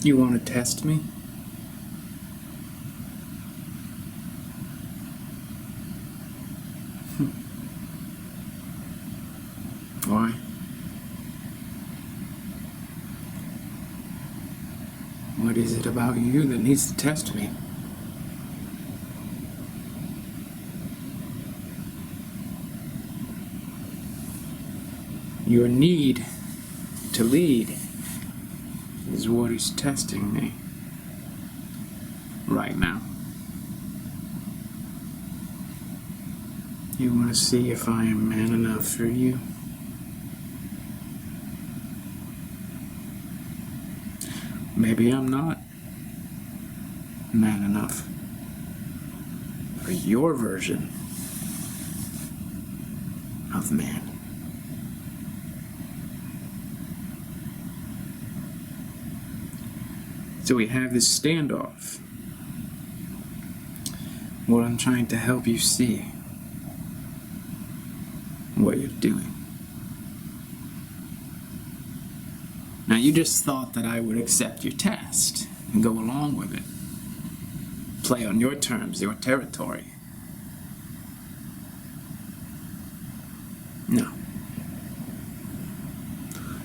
You want to test me? Why? What is it about you that needs to test me? Your need to lead is what is testing me right now. You want to see if I am man enough for you? Maybe I'm not man enough for your version of man. So we have this standoff where I'm trying to help you see what you're doing. Now, you just thought that I would accept your test and go along with it. Play on your terms, your territory. No.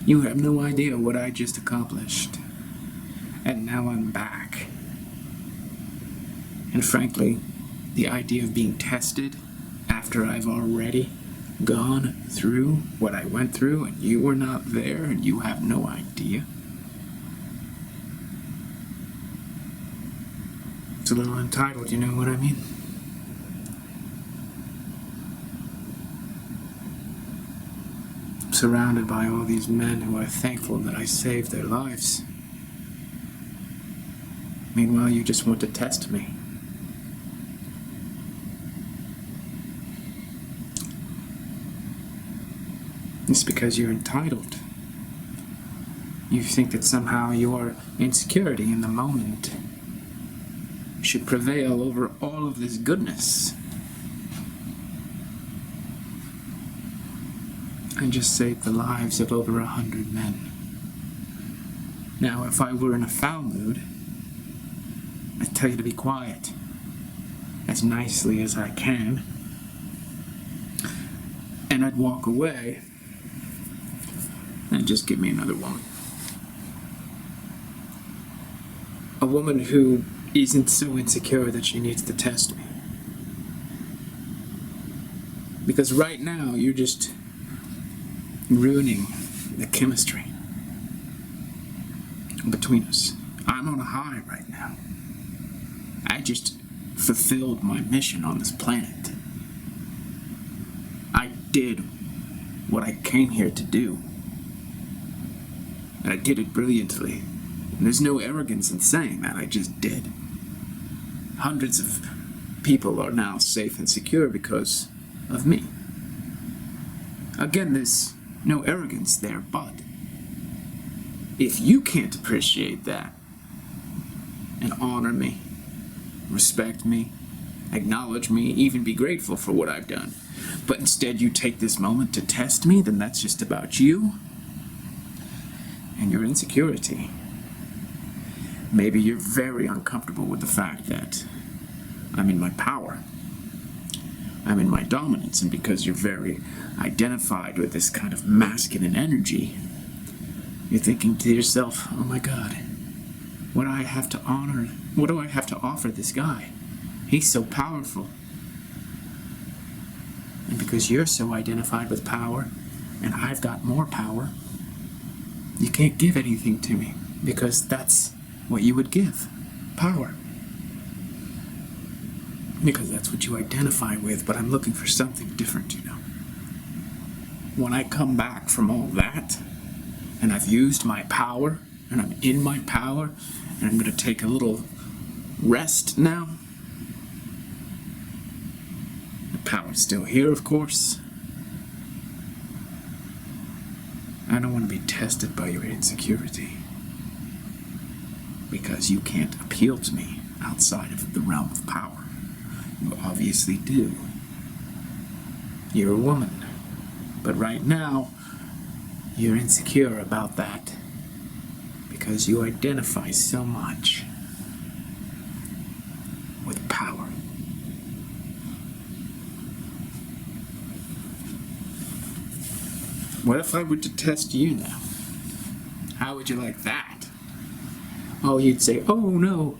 You have no idea what I just accomplished. And now I'm back. And frankly, the idea of being tested after I've already gone through what I went through and you were not there and you have no idea. It's a little entitled, you know what I mean? I'm surrounded by all these men who are thankful that I saved their lives. Meanwhile, you just want to test me. It's because you're entitled. You think that somehow your insecurity in the moment should prevail over all of this goodness. I just saved the lives of over 100 men. Now, if I were in a foul mood, I'd tell you to be quiet, as nicely as I can, and I'd walk away and just give me another woman. A woman who isn't so insecure that she needs to test me. Because right now, you're just ruining the chemistry between us. I'm on a high right now. I just fulfilled my mission on this planet. I did what I came here to do. And I did it brilliantly. And there's no arrogance in saying that, I just did. Hundreds of people are now safe and secure because of me. Again, there's no arrogance there, but if you can't appreciate that and honor me, respect me, acknowledge me, even be grateful for what I've done, but instead you take this moment to test me, then that's just about you and your insecurity. Maybe you're very uncomfortable with the fact that I'm in my power. I'm in my dominance, and because you're very identified with this kind of masculine energy, you're thinking to yourself, oh my God, what do I have to honor? What do I have to offer this guy? He's so powerful. And because you're so identified with power, and I've got more power, you can't give anything to me, because that's what you would give, power. Because that's what you identify with, but I'm looking for something different, you know. When I come back from all that, and I've used my power, and I'm in my power, and I'm going to take a little rest now. The power's still here, of course. I don't want to be tested by your insecurity, because you can't appeal to me outside of the realm of power. You obviously do. You're a woman, but right now, you're insecure about that because you identify so much with power. What if I were to test you now? How would you like that? Oh, you'd say, oh no,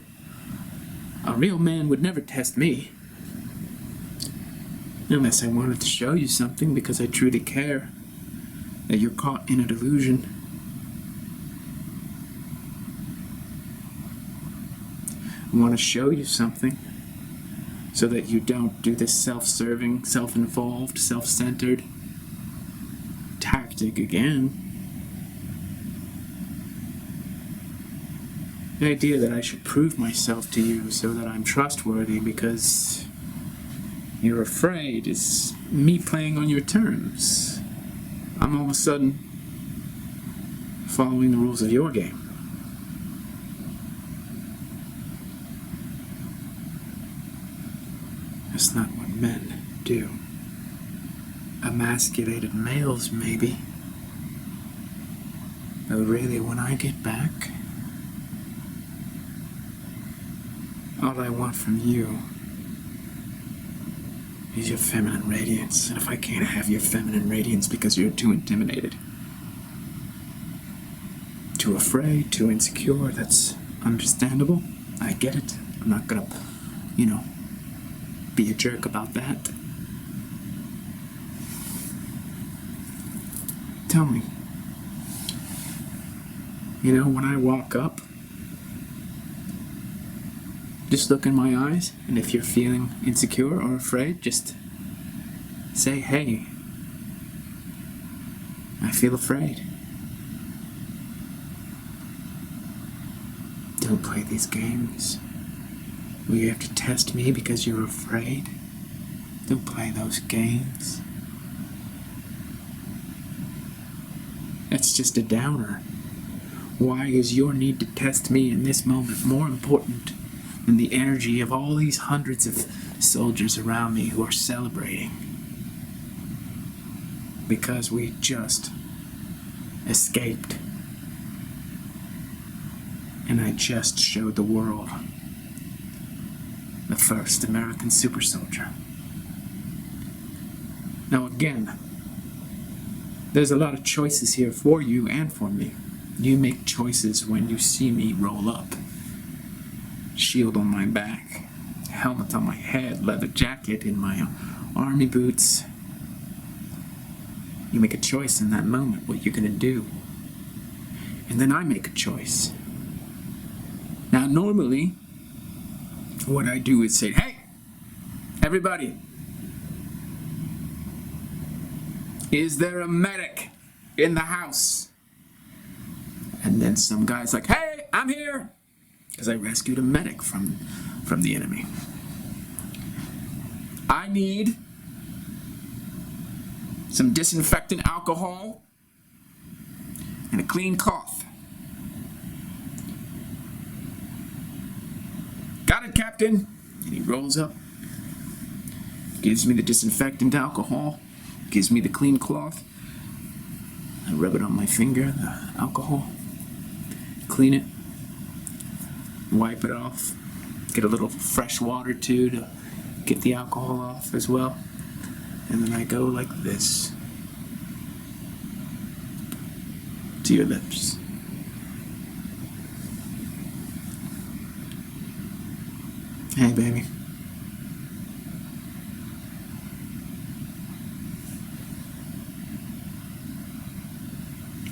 a real man would never test me. Unless I wanted to show you something because I truly care that you're caught in a delusion. I want to show you something so that you don't do this self-serving, self-involved, self-centered tactic again. The idea that I should prove myself to you so that I'm trustworthy because you're afraid is me playing on your terms. I'm all of a sudden following the rules of your game. That's not what men do. Emasculated males, maybe. But really, when I get back, all I want from you is your feminine radiance. And if I can't have your feminine radiance because you're too intimidated, too afraid, too insecure, that's understandable. I get it. I'm not gonna, be a jerk about that. Tell me, when I walk up, just look in my eyes, and if you're feeling insecure or afraid, just say, hey, I feel afraid. Don't play these games where you have to test me because you're afraid. Don't play those games. That's just a downer. Why is your need to test me in this moment more important than the energy of all these hundreds of soldiers around me who are celebrating? Because we just escaped. And I just showed the world the first American super soldier. Now again, there's a lot of choices here for you and for me. You make choices when you see me roll up. Shield on my back, helmet on my head, leather jacket in my army boots. You make a choice in that moment, what you're gonna do. And then I make a choice. Now normally, what I do is say, hey, everybody, is there a medic in the house? And then some guy's like, hey, I'm here, because I rescued a medic from the enemy. I need some disinfectant alcohol and a clean cloth. Got it, Captain. And he rolls up, gives me the disinfectant alcohol, gives me the clean cloth. I rub it on my finger, the alcohol, clean it, wipe it off, get a little fresh water too to get the alcohol off as well. And then I go like this to your lips. Hey, baby.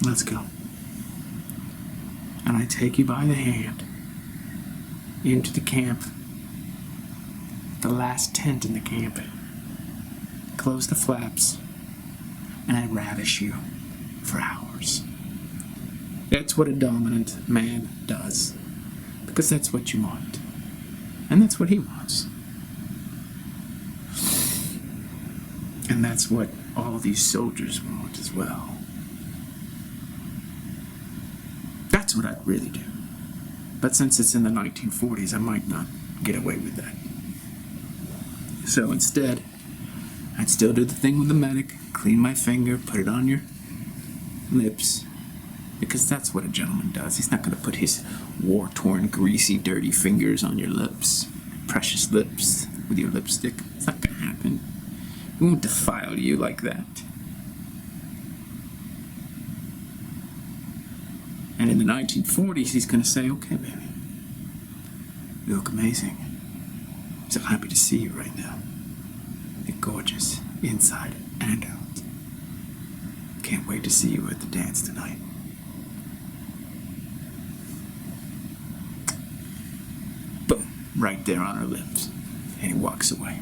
Let's go. And I take you by the hand into the camp, the last tent in the camp. Close the flaps, and I ravish you for hours. That's what a dominant man does, because that's what you want. And that's what he wants. And that's what all these soldiers want as well. That's what I'd really do. But since it's in the 1940s, I might not get away with that. So instead, I'd still do the thing with the medic, clean my finger, put it on your lips, Because that's what a gentleman does. He's not going to put his war-torn, greasy, dirty fingers on your lips, precious lips, with your lipstick. It's not going to happen. He won't defile you like that. And in the 1940s, he's going to say, okay, baby, you look amazing. I'm so happy to see you right now. You're gorgeous, inside and out. Can't wait to see you at the dance tonight. Boom, right there on her lips. And he walks away.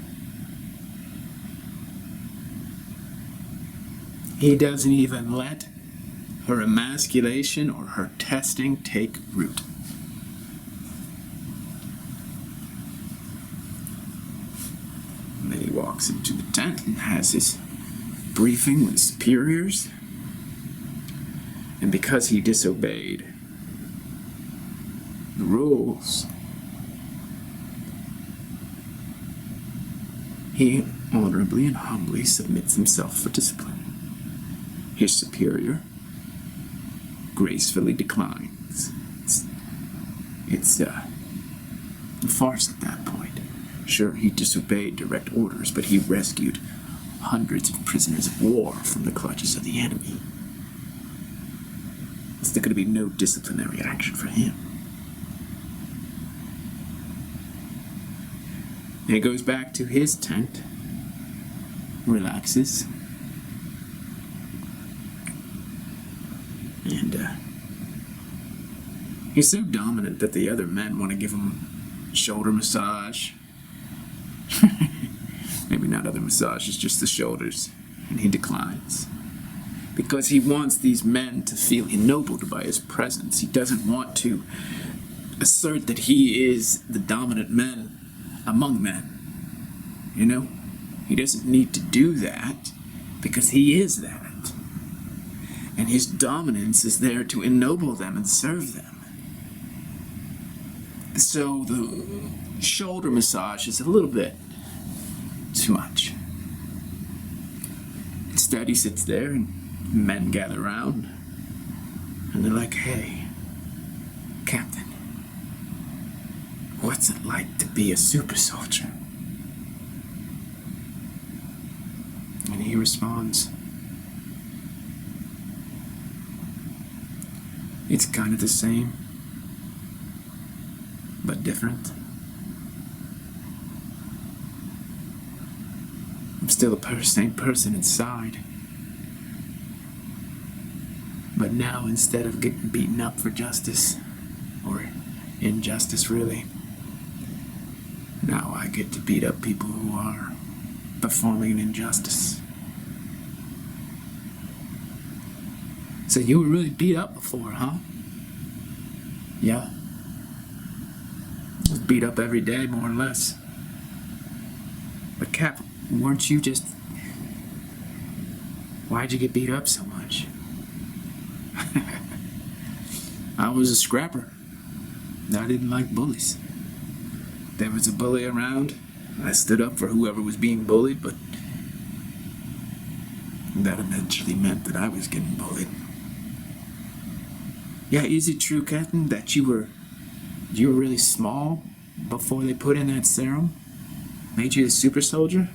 He doesn't even let her emasculation or her testing take root. And then he walks into the tent and has his briefing with superiors. And because he disobeyed the rules, he honorably and humbly submits himself for discipline. His superior gracefully declines. It's a farce at that point. Sure, he disobeyed direct orders, but he rescued hundreds of prisoners of war from the clutches of the enemy. There's going to be no disciplinary action for him. And he goes back to his tent, relaxes, and he's so dominant that the other men want to give him a shoulder massage. Maybe not other massages, just the shoulders. And he declines. Because he wants these men to feel ennobled by his presence. He doesn't want to assert that he is the dominant man among men. You know? He doesn't need to do that because he is that. And his dominance is there to ennoble them and serve them. So the shoulder massage is a little bit too much. Instead, he sits there and men gather around and they're like, hey, Captain, what's it like to be a super soldier? And he responds, it's kind of the same, but different. I'm still the same person inside. But now, instead of getting beaten up for justice, or injustice really, now I get to beat up people who are performing an injustice. So you were really beat up before, huh? Yeah. I was beat up every day, more or less. But Cap, weren't you just... Why'd you get beat up so much? I was a scrapper. I didn't like bullies. There was a bully around. I stood up for whoever was being bullied, but that eventually meant that I was getting bullied. Yeah, is it true, Captain, that you were really small before they put in that serum? Made you a super soldier?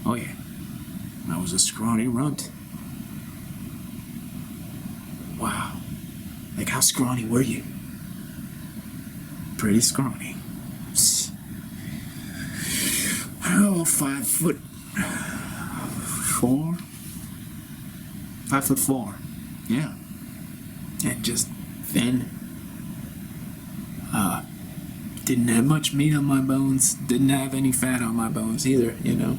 Oh yeah, I was a scrawny runt. Wow, like how scrawny were you? Pretty scrawny. Oh, 5'4". 5'4". Yeah. And just thin. Didn't have much meat on my bones. Didn't have any fat on my bones either, you know.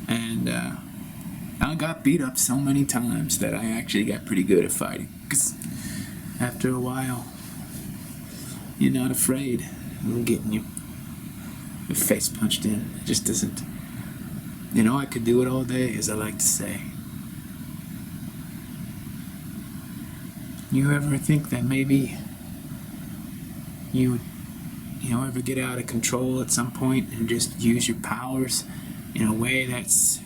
And I got beat up so many times that I actually got pretty good at fighting. Because after a while, you're not afraid of getting your face punched in. It just doesn't. You know, I could do it all day, as I like to say. You ever think that maybe you would, ever get out of control at some point and just use your powers in a way that's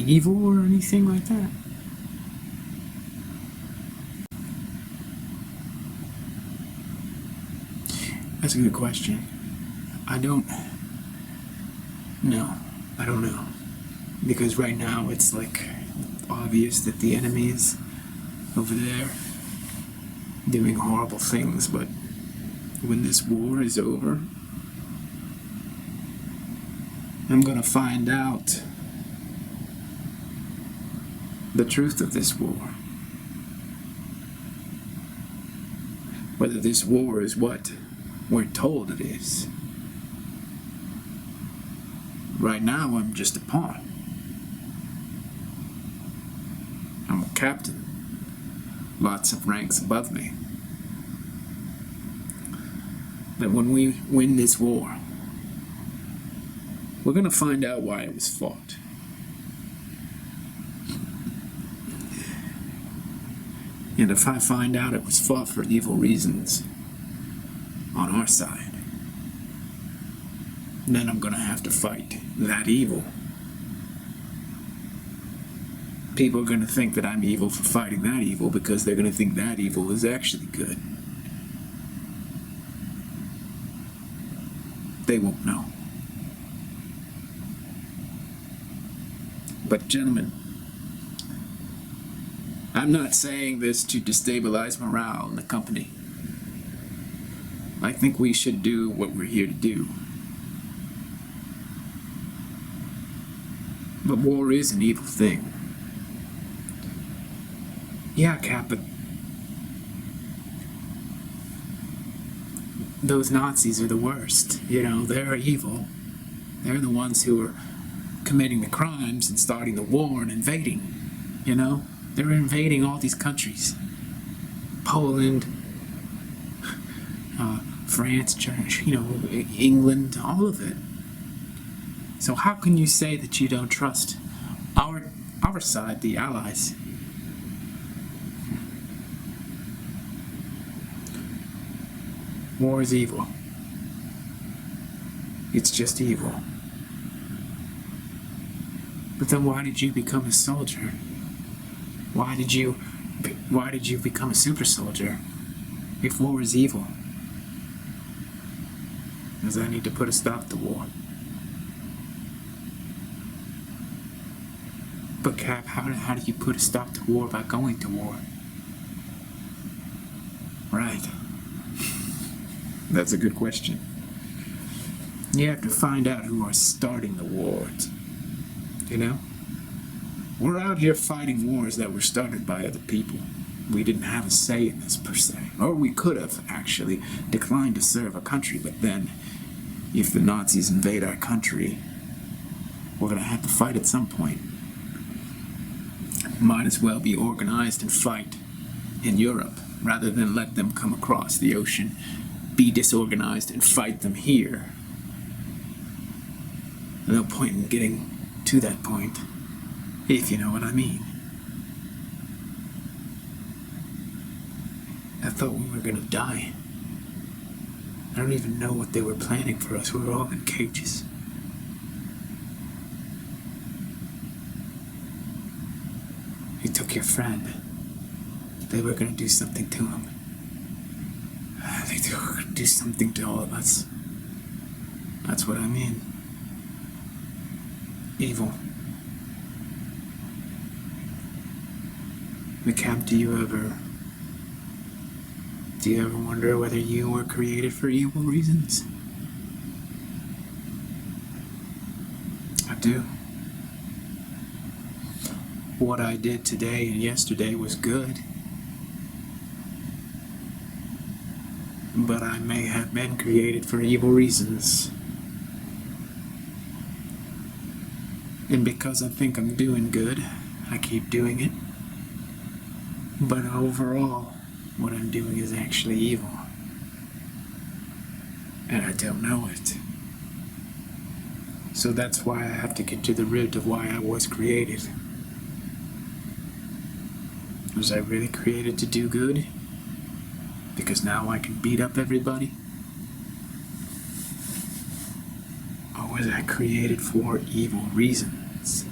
evil or anything like that? That's a good question. I don't know. I don't know. Because right now it's like obvious that the enemy is over there doing horrible things, but when this war is over, I'm gonna find out the truth of this war. Whether this war is what we're told it is. Right now, I'm just a pawn. I'm a captain. Lots of ranks above me. But when we win this war, we're gonna find out why it was fought. And if I find out it was fought for evil reasons on our side, then I'm gonna have to fight that evil. People are gonna think that I'm evil for fighting that evil because they're gonna think that evil is actually good. They won't know. But gentlemen, I'm not saying this to destabilize morale in the company. I think we should do what we're here to do. But war is an evil thing. Yeah, Cap, but those Nazis are the worst. You know, they're evil. They're the ones who are committing the crimes and starting the war and invading. You know, they're invading all these countries. Poland, France, you know, England, all of it. So how can you say that you don't trust our side, the Allies? War is evil. It's just evil. But then why did you become a soldier? Why did you become a super soldier if war is evil? Because I need to put a stop to war. But Cap, how do you put a stop to war by going to war? Right. That's a good question. You have to find out who are starting the wars. You know? We're out here fighting wars that were started by other people. We didn't have a say in this per se. Or we could have, actually, declined to serve a country, but then, if the Nazis invade our country, we're gonna have to fight at some point. Might as well be organized and fight in Europe, rather than let them come across the ocean, be disorganized, and fight them here. No point in getting to that point, if you know what I mean. I thought we were gonna die. I don't even know what they were planning for us. We were all in cages. He took your friend. They were gonna do something to him. They were gonna do something to all of us. That's what I mean. Evil. McCap, do you ever wonder whether you were created for evil reasons? I do. What I did today and yesterday was good. But I may have been created for evil reasons. And because I think I'm doing good, I keep doing it. But overall, what I'm doing is actually evil. And I don't know it. So that's why I have to get to the root of why I was created. Was I really created to do good? Because now I can beat up everybody? Or was I created for evil reasons?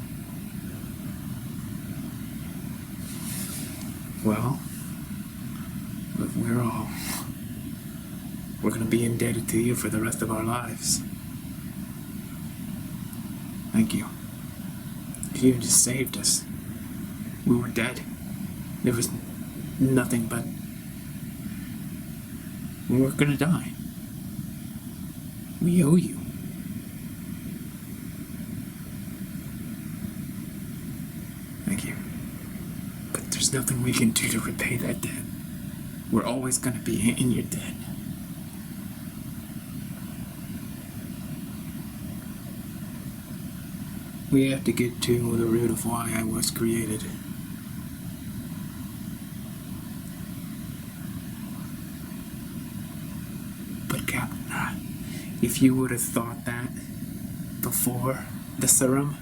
Well, if we're gonna be indebted to you for the rest of our lives. Thank you. You just saved us. We were dead. There was nothing but we were gonna die. We owe you. Thank you. But there's nothing we can do to repay that debt. We're always gonna be in your debt. We have to get to the root of why I was created. But Captain, if you would have thought that before the serum,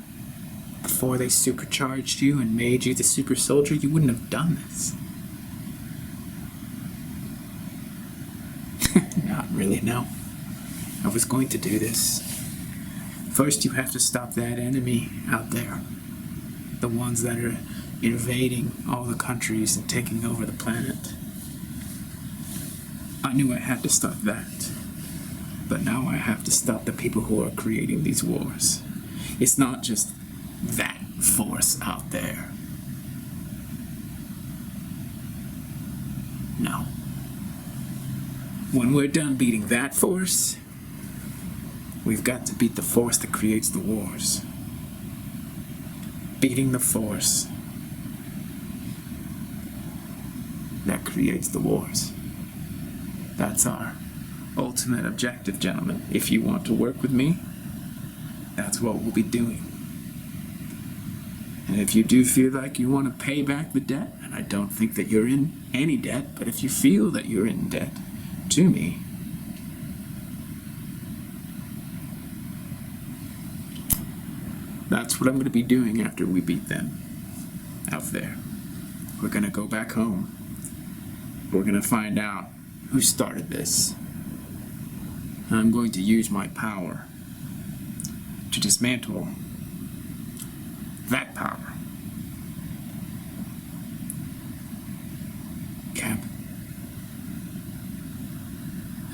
before they supercharged you and made you the super soldier, you wouldn't have done this. Not really, no. I was going to do this. First, you have to stop that enemy out there. The ones that are invading all the countries and taking over the planet. I knew I had to stop that. But now I have to stop the people who are creating these wars. It's not just that force out there. No. When we're done beating that force, we've got to beat the force that creates the wars. Beating the force that creates the wars. That's our ultimate objective, gentlemen. If you want to work with me, that's what we'll be doing. And if you do feel like you want to pay back the debt, and I don't think that you're in any debt, but if you feel that you're in debt to me, that's what I'm going to be doing after we beat them out there. We're going to go back home. We're going to find out who started this. I'm going to use my power to dismantle that power. Cap,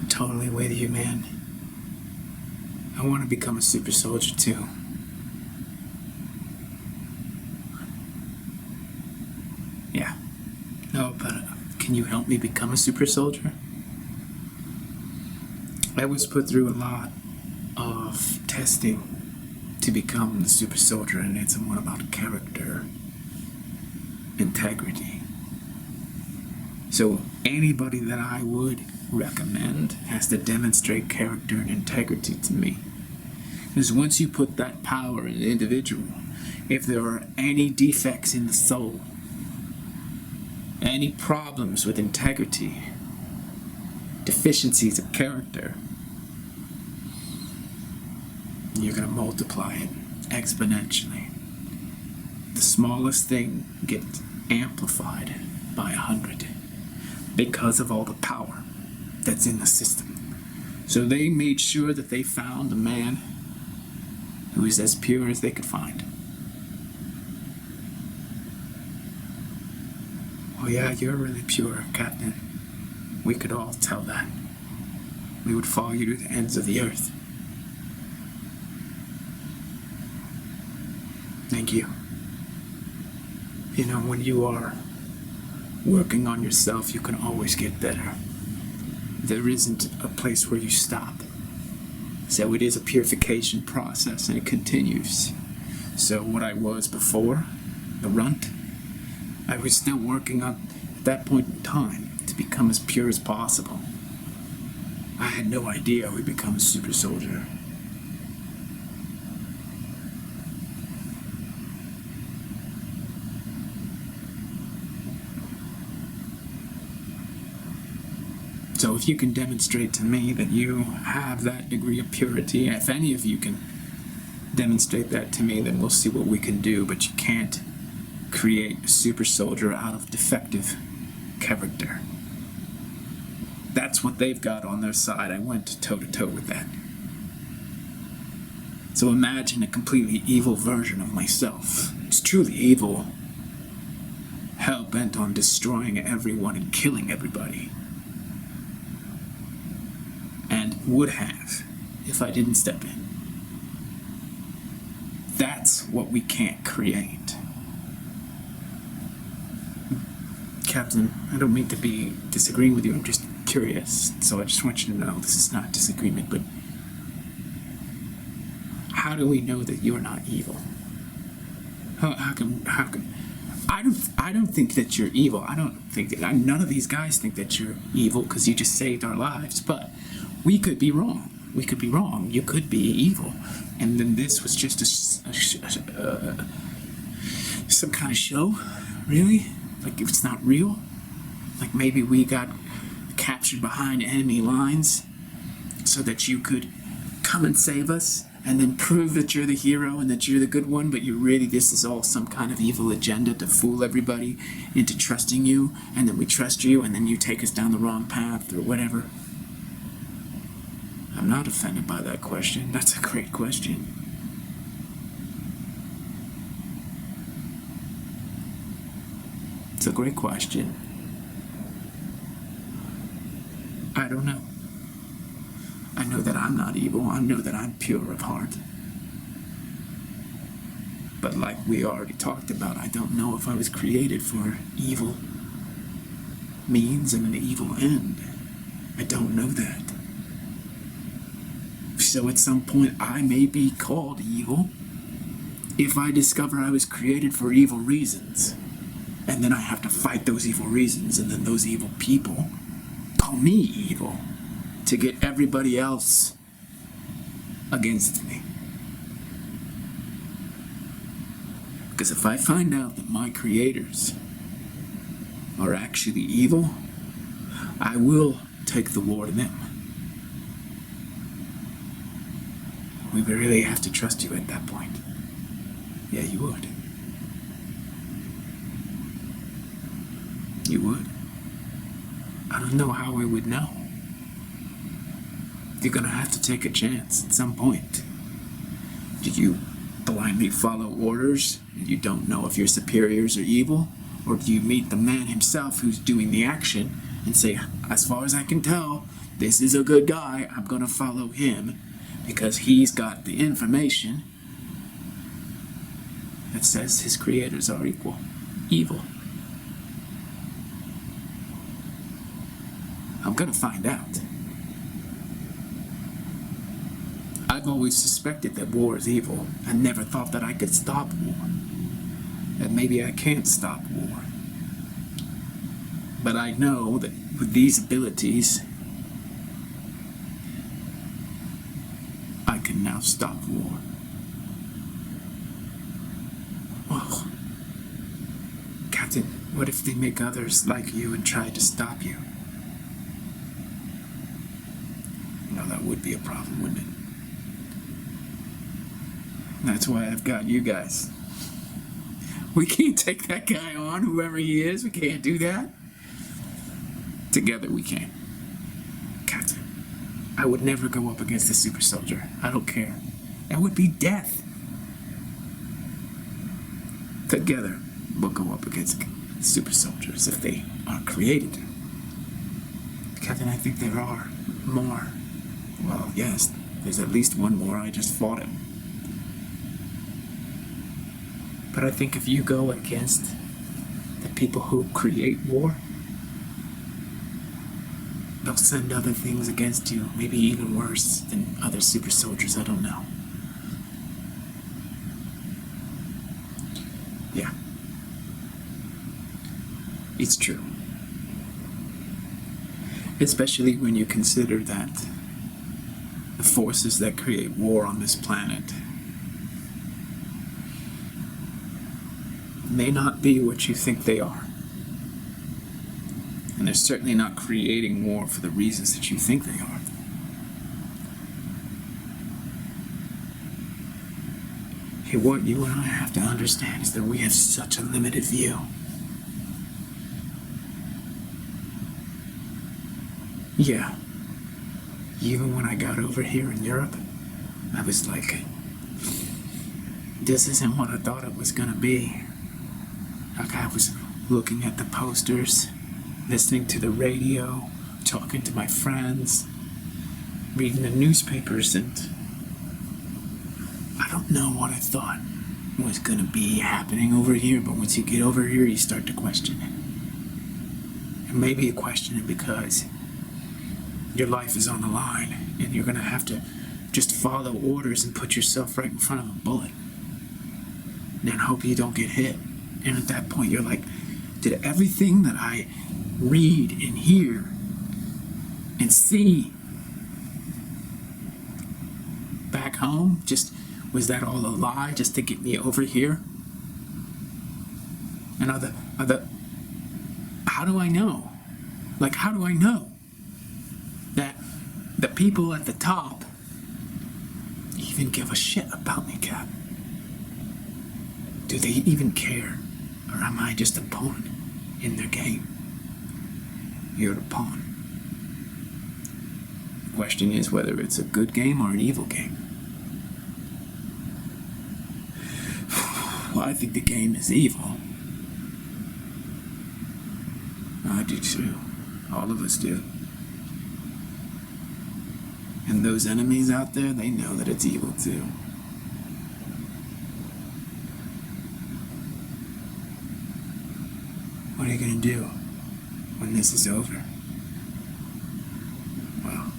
I'm totally with you, man. I want to become a super soldier too. Yeah. No, but can you help me become a super soldier? I was put through a lot of testing to become the super soldier, and it's one about character, integrity. So anybody that I would recommend has to demonstrate character and integrity to me. Because once you put that power in an individual, if there are any defects in the soul, any problems with integrity, deficiencies of character, you're going to multiply it exponentially. The smallest thing gets amplified by 100 because of all the power that's in the system. So they made sure that they found a man who is as pure as they could find. Oh yeah, you're really pure, Captain. We could all tell that. We would follow you to the ends of the earth. Thank you. You know, when you are working on yourself, you can always get better. There isn't a place where you stop. So it is a purification process, and it continues. So what I was before, the runt, I was still working on, at that point in time, to become as pure as possible. I had no idea I would become a super soldier. So if you can demonstrate to me that you have that degree of purity, if any of you can demonstrate that to me, then we'll see what we can do. But you can't create a super soldier out of defective character. That's what they've got on their side. I went toe-to-toe with that. So imagine a completely evil version of myself. It's truly evil. hell-bent on destroying everyone and killing everybody. And would have if I didn't step in. That's what we can't create. Captain, I don't mean to be disagreeing with you, I'm just curious, so I just want you to know this is not disagreement, but how do we know that you're not evil? How come I don't think that you're evil. I don't think that none of these guys think that you're evil because you just saved our lives, but we could be wrong. We could be wrong. You could be evil, and then this was just some kind of show, really? Like it's not real? Like maybe we got captured behind enemy lines so that you could come and save us and then prove that you're the hero and that you're the good one, but this is all some kind of evil agenda to fool everybody into trusting you, and then we trust you and then you take us down the wrong path or whatever. I'm not offended by that question. That's a great question. It's a great question. I don't know. I know that I'm not evil. I know that I'm pure of heart. But like we already talked about, I don't know if I was created for evil means and an evil end. I don't know that. So at some point I may be called evil if I discover I was created for evil reasons. And then I have to fight those evil reasons, and then those evil people call me evil to get everybody else against me. Because if I find out that my creators are actually evil, I will take the war to them. We really have to trust you at that point. Yeah, you would. You would. I don't know how we would know. You're gonna have to take a chance at some point. Do you blindly follow orders and you don't know if your superiors are evil? Or do you meet the man himself who's doing the action and say, as far as I can tell, this is a good guy, I'm gonna follow him because he's got the information that says his creators are evil. I'm gonna find out. I've always suspected that war is evil. I never thought that I could stop war. That maybe I can't stop war. But I know that with these abilities, I can now stop war. Well, Captain, what if they make others like you and try to stop you? That would be a problem, wouldn't it? That's why I've got you guys. We can't take that guy on, whoever he is. We can't do that. Together we can. Captain, I would never go up against a super soldier. I don't care. That would be death. Together, we'll go up against super soldiers if they are created. Captain, I think there are more. Well, yes, there's at least one more. I just fought him. But I think if you go against the people who create war, they'll send other things against you, maybe even worse than other super soldiers. I don't know. Yeah. It's true. Especially when you consider that the forces that create war on this planet may not be what you think they are. And they're certainly not creating war for the reasons that you think they are. Hey, what you and I have to understand is that we have such a limited view. Yeah. Even when I got over here in Europe, I was like, this isn't what I thought it was gonna be. Like I was looking at the posters, listening to the radio, talking to my friends, reading the newspapers, and I don't know what I thought was going to be happening over here, but once you get over here, you start to question it. And maybe you question it because your life is on the line, and you're going to have to just follow orders and put yourself right in front of a bullet. And then hope you don't get hit. And at that point, you're like, did everything that I read and hear and see back home, was that all a lie just to get me over here? And how do I know? Like, how do I know that the people at the top even give a shit about me, Cap? Do they even care? Or am I just a pawn in their game? You're a pawn. The question is whether it's a good game or an evil game. Well, I think the game is evil. I do too. All of us do. And those enemies out there, they know that it's evil too. What are you going to do when this is over? Well,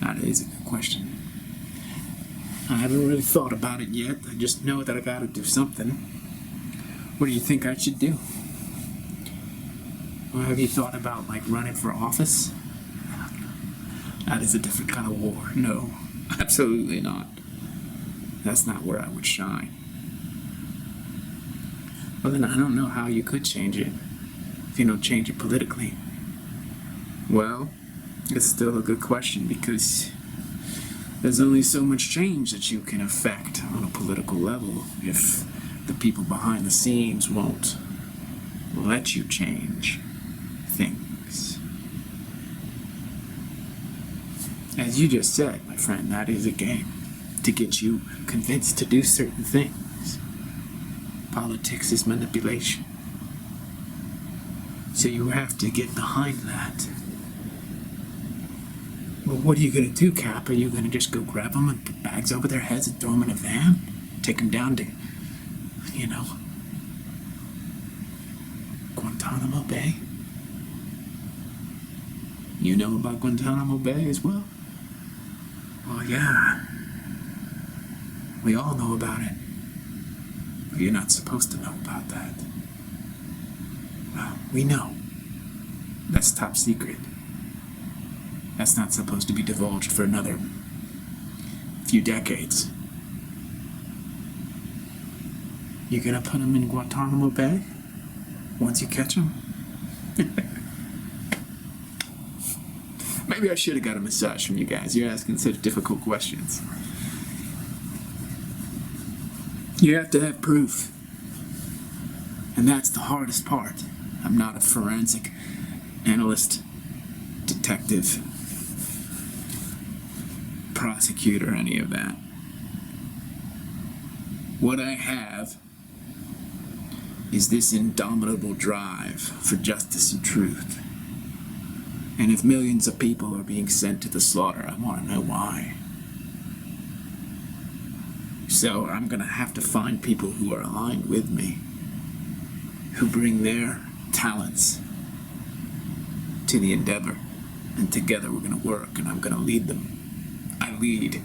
that is a good question. I haven't really thought about it yet. I just know that I got to do something. What do you think I should do? Or have you thought about, like, running for office? That is a different kind of war. No, absolutely not. That's not where I would shine. Well, then I don't know how you could change it if you don't change it politically. Well, it's still a good question because there's only so much change that you can affect on a political level if the people behind the scenes won't let you change things. As you just said, my friend, that is a game to get you convinced to do certain things. Politics is manipulation. So you have to get behind that. Well, what are you going to do, Cap? Are you going to just go grab them and put bags over their heads and throw them in a van? Take them down to, Guantanamo Bay? You know about Guantanamo Bay as well? Well, yeah. We all know about it. But you're not supposed to know about that. Well, we know. That's top secret. That's not supposed to be divulged for another few decades. You gonna put them in Guantanamo Bay once you catch them? Maybe I should have got a massage from you guys. You're asking such difficult questions. You have to have proof. And that's the hardest part. I'm not a forensic analyst, detective, prosecutor, any of that. What I have is this indomitable drive for justice and truth. And if millions of people are being sent to the slaughter, I want to know why. So I'm going to have to find people who are aligned with me, who bring their talents to the endeavor, and together we're going to work, and I'm going to lead them. I lead.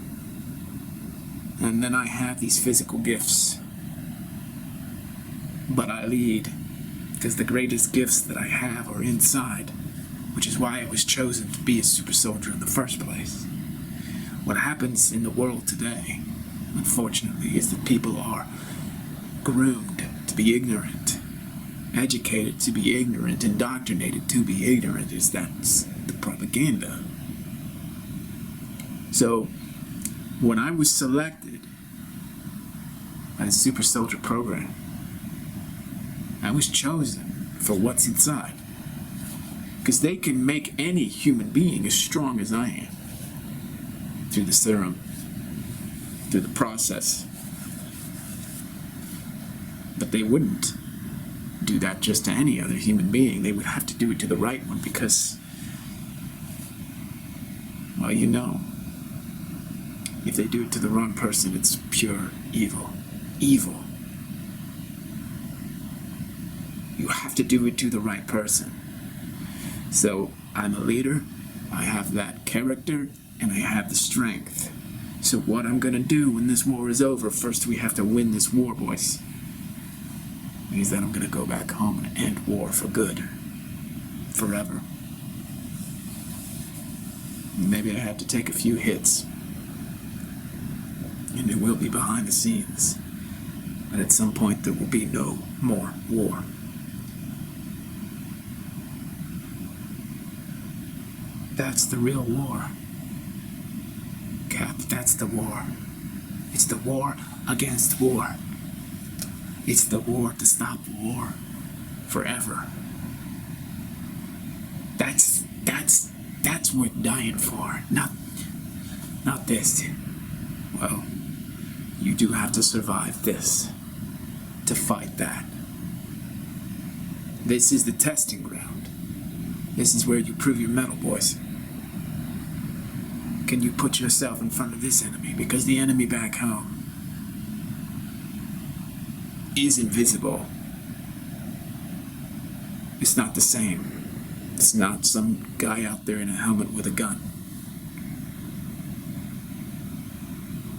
And then I have these physical gifts. But I lead because the greatest gifts that I have are inside, which is why I was chosen to be a super soldier in the first place. What happens in the world today, unfortunately, is that people are groomed to be ignorant, educated to be ignorant, indoctrinated to be ignorant. That's the propaganda. So, when I was selected by the Super Soldier program, I was chosen for what's inside. Because they can make any human being as strong as I am. Through the serum, through the process. But they wouldn't do that just to any other human being. They would have to do it to the right one because, well, you know, if they do it to the wrong person, it's pure evil. Evil. You have to do it to the right person. So I'm a leader, I have that character, and I have the strength. So what I'm gonna do when this war is over, first we have to win this war, boys. Means that I'm gonna go back home and end war for good. Forever. Maybe I have to take a few hits. And it will be behind the scenes. But at some point there will be no more war. That's the real war. Cap, that's the war. It's the war against war. It's the war to stop war forever. That's worth dying for. Not this. Well, you do have to survive this to fight that. This is the testing ground. This is where you prove your mettle, boys. Can you put yourself in front of this enemy? Because the enemy back home is invisible. It's not the same. It's not some guy out there in a helmet with a gun.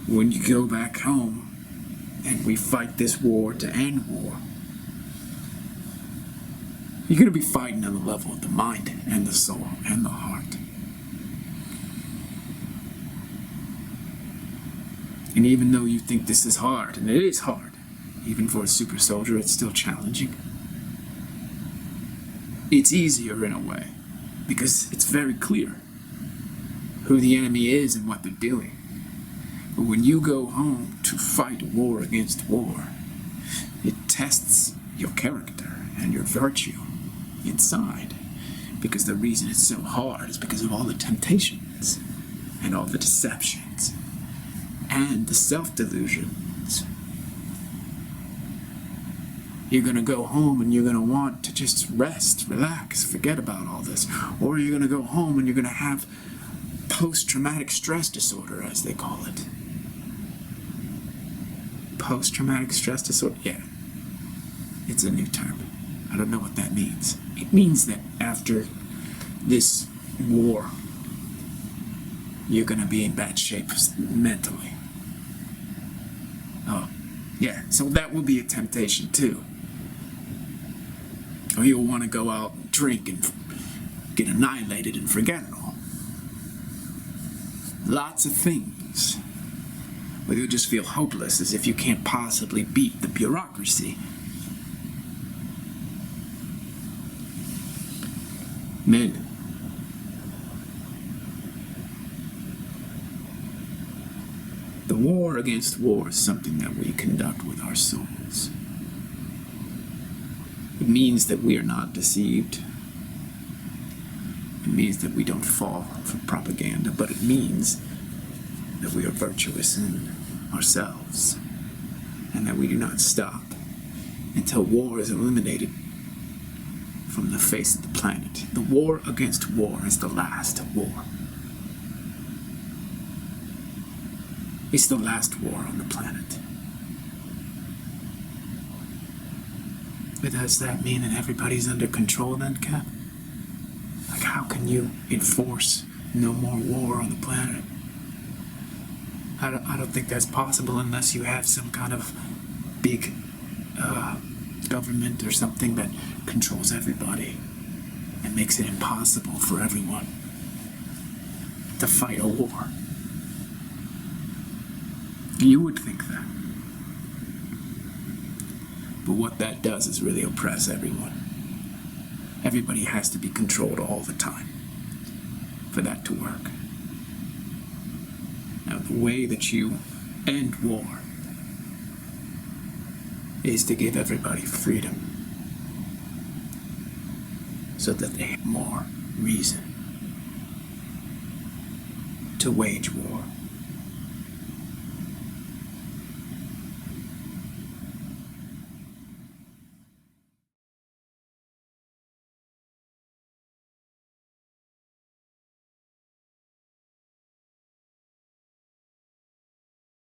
When you go back home and we fight this war to end war, you're going to be fighting on the level of the mind and the soul and the heart. And even though you think this is hard, and it is hard, even for a super soldier, it's still challenging. It's easier in a way, because it's very clear who the enemy is and what they're doing. But when you go home to fight war against war, it tests your character and your virtue inside. Because the reason it's so hard is because of all the temptations and all the deceptions and the self-delusions. You're going to go home and you're going to want to just rest, relax, forget about all this. Or you're going to go home and you're going to have post-traumatic stress disorder, as they call it. Post-traumatic stress disorder? Yeah. It's a new term. I don't know what that means. It means that after this war, you're going to be in bad shape mentally. Oh, yeah. So that will be a temptation, too. Or you'll want to go out and drink and get annihilated and forget it all. Lots of things. Or you'll just feel hopeless, as if you can't possibly beat the bureaucracy. Men, the war against war is something that we conduct with our souls. It means that we are not deceived. It means that we don't fall for propaganda, but it means that we are virtuous in ourselves and that we do not stop until war is eliminated from the face of the planet. The war against war is the last war. It's the last war on the planet. But does that mean that everybody's under control then, Cap? Like, how can you enforce no more war on the planet? I don't think that's possible unless you have some kind of big government or something that controls everybody and makes it impossible for everyone to fight a war. You would think that. But what that does is really oppress everyone. Everybody has to be controlled all the time for that to work. Now, the way that you end war is to give everybody freedom so that they have more reason to wage war.